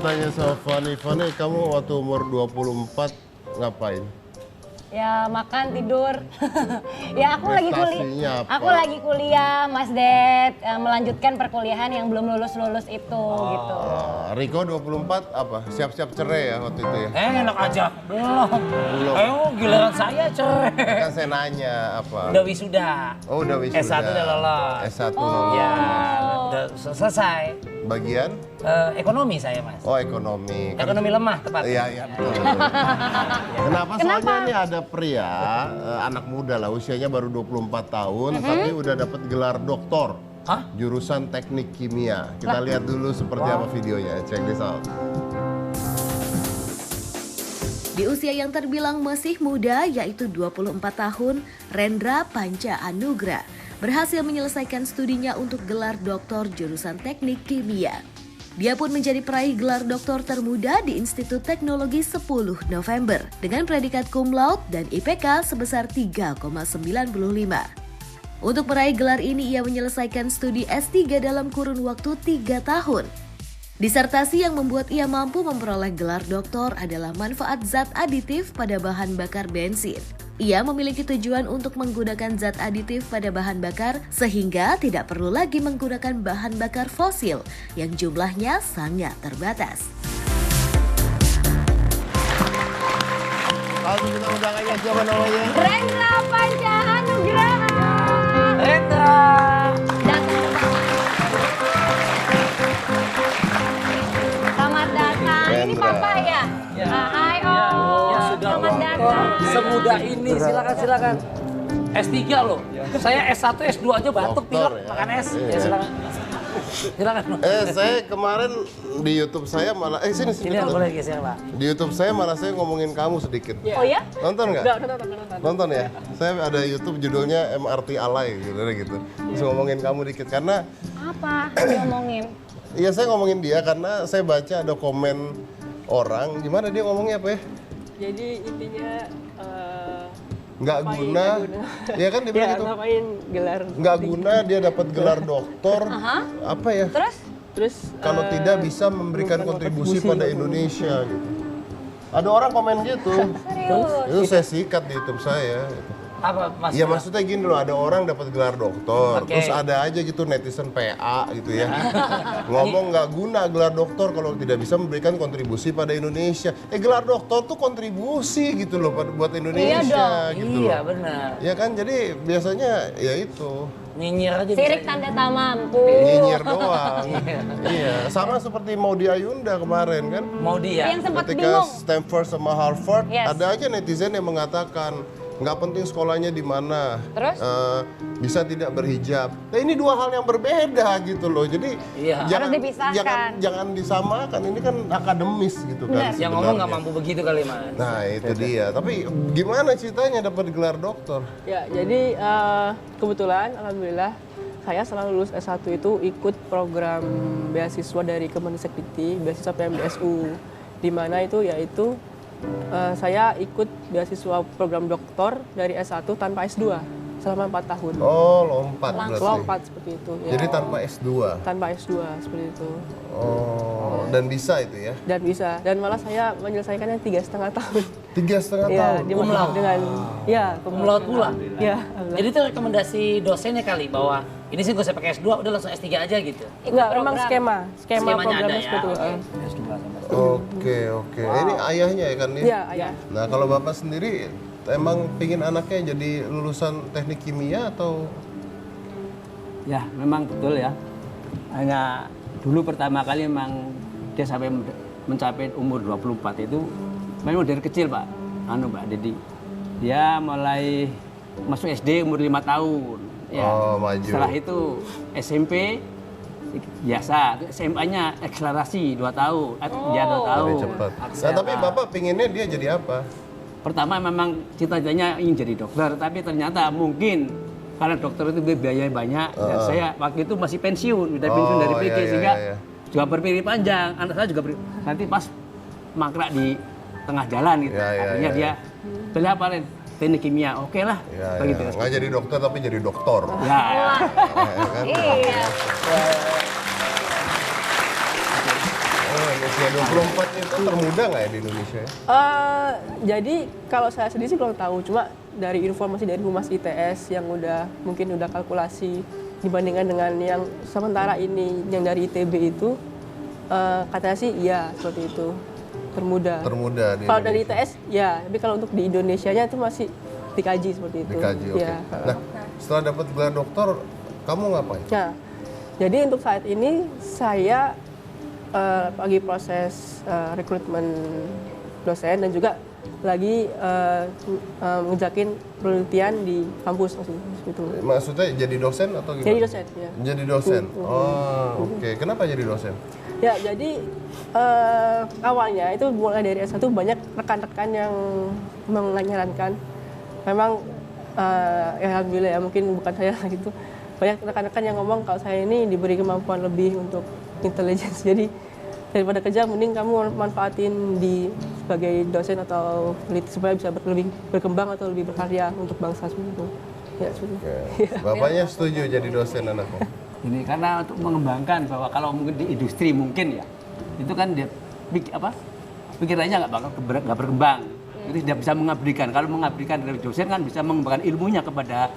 tanya sama Fani. Fani, kamu waktu umur 24 ngapain? Ya makan, tidur. Ya aku lagi kuliah. Prestasinya apa? Aku lagi kuliah, Mas Ded. Melanjutkan perkuliahan yang belum lulus-lulus itu gitu. Riko 24 apa? Siap-siap cerai ya waktu itu ya? Enak aja. Belum. Belum. Ayo giliran saya cerai. Kan saya nanya apa? Udah wisuda. Oh udah wisuda. S1 udah lolos. S1 lolos. Ya, udah selesai. Bagian? Ekonomi saya, Mas. Oh ekonomi. Ekonomi lemah tepatnya. Iya, iya betul. Kenapa? Soalnya ini ada pria, anak muda lah, usianya baru 24 tahun, tapi udah dapat gelar doktor. Hah? Jurusan teknik kimia. Kita lihat dulu seperti apa videonya. Check this out. Di usia yang terbilang masih muda, yaitu 24 tahun, Rendra Panca Anugrah berhasil menyelesaikan studinya untuk gelar doktor jurusan teknik kimia. Dia pun menjadi peraih gelar doktor termuda di Institut Teknologi 10 November dengan predikat cum laude dan IPK sebesar 3,95. Untuk meraih gelar ini, ia menyelesaikan studi S3 dalam kurun waktu 3 tahun. Disertasi yang membuat ia mampu memperoleh gelar doktor adalah manfaat zat aditif pada bahan bakar bensin. Ia memiliki tujuan untuk menggunakan zat aditif pada bahan bakar sehingga tidak perlu lagi menggunakan bahan bakar fosil yang jumlahnya sangat terbatas. Lalu kita undang aja siapa namanya? Rendra Panca Anugrah. Rendra. Selamat datang. Ini Rendra. Papa ya? Ya. Hai Om. Ya sudah Selamat dokter. datang. Semudah ini, silakan. S3 loh. Saya S1, S2 aja batuk, Dokter, pilek, ya. makan es. Iya. Ya silakan. Silakan. Saya kemarin di YouTube saya malah, sini. Ini yang boleh geser, Pak. Di YouTube saya malah saya ngomongin kamu sedikit. Oh ya? Nonton nggak? Nonton ya? Saya ada YouTube judulnya MRT Alay gitu. Terus ngomongin kamu dikit karena Apa diomongin? iya saya ngomongin dia karena saya baca ada komen orang gimana dia ngomongnya apa ya? Jadi intinya Nggak ngapain guna. nggak guna. Ya kan dia bilang ya, gitu. ngapain gelar Nggak guna dia dapat gelar doktor. Apa ya? Terus? terus Kalau tidak bisa memberikan kontribusi pada Indonesia gitu. Ada orang komen gitu. Serius? Itu saya sikat di YouTube saya. Apa Mas? Ya maksudnya gini loh, ada orang dapat gelar doktor, Oke. terus ada aja gitu netizen PA gitu ya. Ngomong nggak guna gelar doktor kalau tidak bisa memberikan kontribusi pada Indonesia. Gelar doktor tuh kontribusi gitu loh buat Indonesia gitu Iya loh. benar. Ya kan, jadi biasanya ya itu Nyinyir aja Sirik bisa. tanda tak mampu. nyinyir doang. Iya, sama seperti Maudy Ayunda kemarin kan. Mau dia. Yang sempat Ketika bingung. Stanford sama Harvard, Yes. ada aja netizen yang mengatakan nggak penting sekolahnya di mana, Terus? bisa tidak berhijab. Nah ini dua hal yang berbeda gitu loh. Jadi Iya. jangan, Harus dipisahkan. jangan disamakan. Ini kan akademis gitu kan. Benar. Yang ngomong nggak sebenarnya. mampu begitu kali, Mas. Nah itu dia. Tapi gimana ceritanya dapat gelar doktor? ya jadi kebetulan alhamdulillah saya setelah lulus S1 itu ikut program beasiswa dari Kemenristek-Dikti, beasiswa PMDSU, di mana itu yaitu saya ikut beasiswa program doktor dari S1 tanpa S2 selama 4 tahun. Oh lompat berarti. Lompat seperti itu. Ya. Jadi tanpa S2. Tanpa S2 seperti itu. Oh dan bisa itu ya? Dan bisa. Dan malah saya menyelesaikannya 3,5 tahun. 3,5 Ya, tahun. dengan Cum laude pula. Ya, Jadi itu rekomendasi dosennya kali bahwa ini sih gak usah pakai S2, udah langsung S3 aja gitu. enggak, memang skema Skemanya programnya ada ya. seperti itu. Oke oke. Ini ayahnya ya kan nih? Iya, ayah. Nah kalau bapak sendiri emang pingin anaknya jadi lulusan teknik kimia atau? Ya, memang betul ya. Hanya dulu pertama kali memang dia sampai mencapai umur 24 itu memang dari kecil, Pak. Pak, jadi dia mulai masuk SD umur 5 tahun. Ya. Oh, maju. Setelah itu SMP biasa, SMA-nya akselerasi 2 tahun. Dia 2 tahun. Lebih cepat. Nah, tapi bapak pinginnya dia jadi apa? Pertama memang cita-citanya ingin jadi dokter, tapi ternyata mungkin karena dokter itu biaya banyak, dan saya waktu itu masih pensiun, udah pensiun dari PG, iya, sehingga iya. juga berpikir panjang. Anak saya juga nanti pas mangkrak di tengah jalan gitu, Iya, iya, akhirnya iya, dia pilih apa Len? Teknik kimia, oke lah, Ya, begitu. ya. Nggak jadi dokter tapi jadi doktor. Ya, Ya, kan? Iya. Usia 24 itu termuda nggak ya di Indonesia ya? Jadi kalau saya sendiri sih belum tahu, cuma dari informasi dari Humas ITS yang mungkin udah kalkulasi dibandingkan dengan yang sementara ini yang dari ITB itu, katanya sih iya seperti itu, termuda. Termuda di Kalau dari Indonesia. ITS ya, tapi kalau untuk di Indonesianya itu masih dikaji seperti itu. Dikaji, oke. Ya. Nah, setelah dapat gelar doktor, kamu ngapain? Nah, jadi untuk saat ini saya lagi proses rekrutmen dosen dan juga lagi ngejakin penelitian di kampus gitu. Maksudnya jadi dosen atau gimana? Jadi dosen, ya. Jadi dosen. Oh, oke. Kenapa jadi dosen? Ya, jadi awalnya itu mulai dari S1 banyak rekan-rekan yang menyarankan. Memang ya alhamdulillah ya, mungkin bukan saya gitu. Banyak rekan-rekan yang ngomong kalau saya ini diberi kemampuan lebih untuk intelligence. Jadi daripada kerja mending kamu manfaatin sebagai dosen atau peneliti supaya bisa lebih berkembang atau lebih berkarya untuk bangsa seperti itu. Ya, seperti itu. Oke. Bapaknya setuju jadi dosen anaknya? Ini karena untuk mengembangkan bahwa kalau mungkin di industri mungkin ya, itu kan dia pikirannya nggak berkembang. Itu tidak bisa mengabdikan. Kalau mengabdikan dari dosen kan bisa mengembangkan ilmunya kepada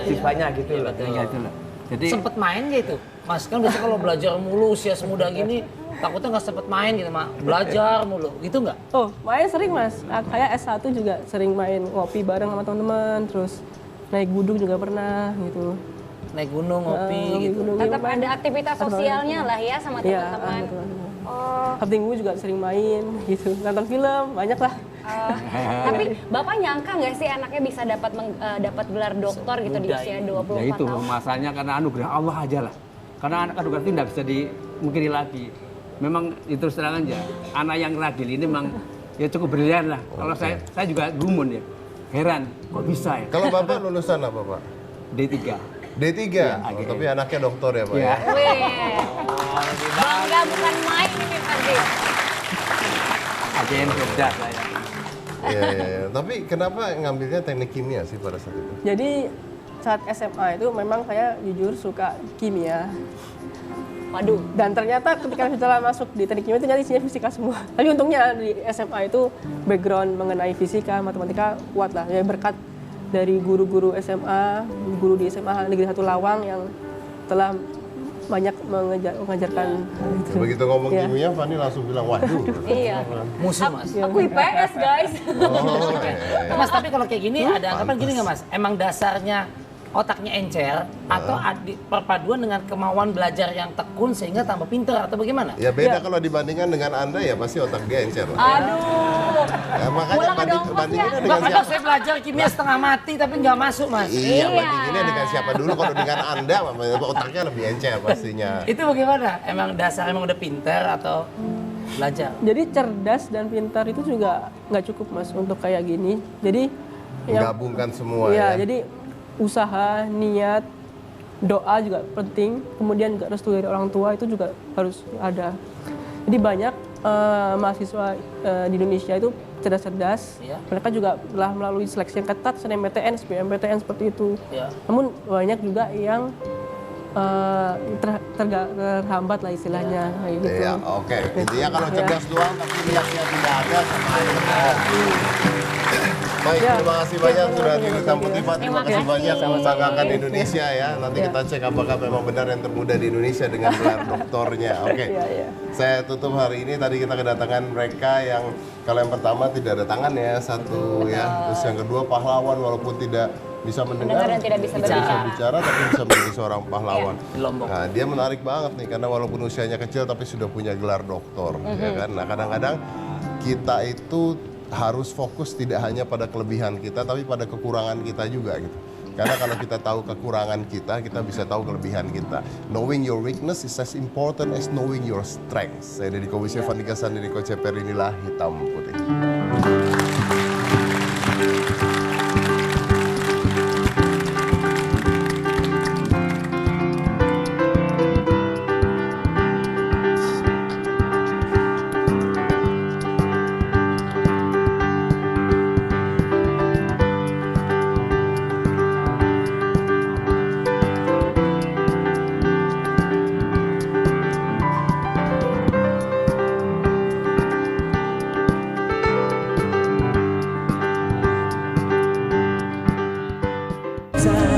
siswanya gitu loh. Ya, itu loh. Jadi Sempet main gitu, Mas, kan biasanya kalau belajar mulu usia semuda gini, takutnya nggak sempet main gitu, Mak. Belajar mulu, gitu nggak? Oh, main sering Mas. Kayak S1 juga sering main ngopi bareng sama teman-teman, terus naik gunung juga pernah gitu. Naik gunung, ngopi gitu. Tetap ada aktivitas sosialnya lah ya sama Iya, teman-teman. Oh, Sabtu Minggu juga sering main gitu, nonton film, banyak lah. tapi Bapak nyangka nggak sih anaknya bisa dapat gelar doktor gitu di usia 24 ya itu tahun? masalahnya karena anugerah Allah aja lah. Karena anak anugerah itu tidak bisa dimungkiri lagi. Memang itu terus terang aja, anak yang ragil ini memang ya cukup brilian lah. Kalau saya juga gumun ya, heran kok bisa ya. Kalau Bapak lulusan apa, Pak? D3. D3? Oh, tapi anaknya doktor ya, Pak? Ya. Wih, bangga bukan main ini pasti. AJN Jogja saya. Iya. Tapi kenapa ngambilnya teknik kimia sih pada saat itu? Jadi saat SMA itu memang saya jujur suka kimia. Waduh, Dan ternyata ketika setelah masuk di teknik kimia itu nyari isinya fisika semua. Tapi untungnya di SMA itu background mengenai fisika, matematika kuat lah. Ya berkat dari guru-guru SMA, guru di SMA Negeri 1 Lawang yang telah banyak mengajarkan hal itu. Begitu ngomong Iya. kimia, Fani langsung bilang, waduh. iya. Musuh, Mas. Aku IPS guys. Oh, Mas, tapi kalau kayak gini ada anggapan gini nggak, Mas? Emang dasarnya otaknya encer atau perpaduan dengan kemauan belajar yang tekun sehingga tambah pinter atau bagaimana? Ya beda kalau dibandingkan dengan Anda ya pasti otak dia encer. Aduh. Ya, makanya Ulang dong, Mas, bandinginnya ya. dengan Kadang siapa? saya belajar kimia setengah mati tapi nggak masuk, Mas. Iya, bandinginnya dengan siapa dulu. Kalau dengan Anda, otaknya lebih encer pastinya. Itu bagaimana? Emang dasar emang udah pinter atau belajar? Jadi cerdas dan pintar itu juga nggak cukup Mas untuk kayak gini. Jadi Menggabungkan semua ya, ya. jadi usaha, niat, doa juga penting. Kemudian juga restu dari orang tua itu juga harus ada. Jadi banyak mahasiswa di Indonesia itu cerdas-cerdas. Iya. Mereka juga telah melalui seleksi yang ketat, SNMPTN, SBMPTN seperti itu. Iya. Namun banyak juga yang terhambat lah istilahnya kayak gitu. Iya, oke. Intinya kalau cerdas doang tapi niatnya tidak ada sama aja. Baik, terima kasih banyak sudah di Hitam Putih, Pak. Terima kasih banyak membanggakan Indonesia ya. Nanti kita cek apakah memang benar yang termuda di Indonesia dengan gelar doktornya. Oke. Saya tutup hari ini. Tadi kita kedatangan mereka yang kalau yang pertama tidak ada tangan ya, satu ya. Terus yang kedua pahlawan walaupun tidak bisa mendengar Dan tidak bisa bicara tapi bisa menjadi seorang pahlawan. Di Lombok. Nah, dia menarik banget nih karena walaupun usianya kecil tapi sudah punya gelar doktor, ya kan? Nah, kadang-kadang kita itu harus fokus tidak hanya pada kelebihan kita tapi pada kekurangan kita juga gitu. Karena kalau kita tahu kekurangan kita, kita bisa tahu kelebihan kita. Knowing your weakness is as important as knowing your strength. Saya Deddy Kobusier, Fandika Sandiri, Koceper, inilah Hitam Putih.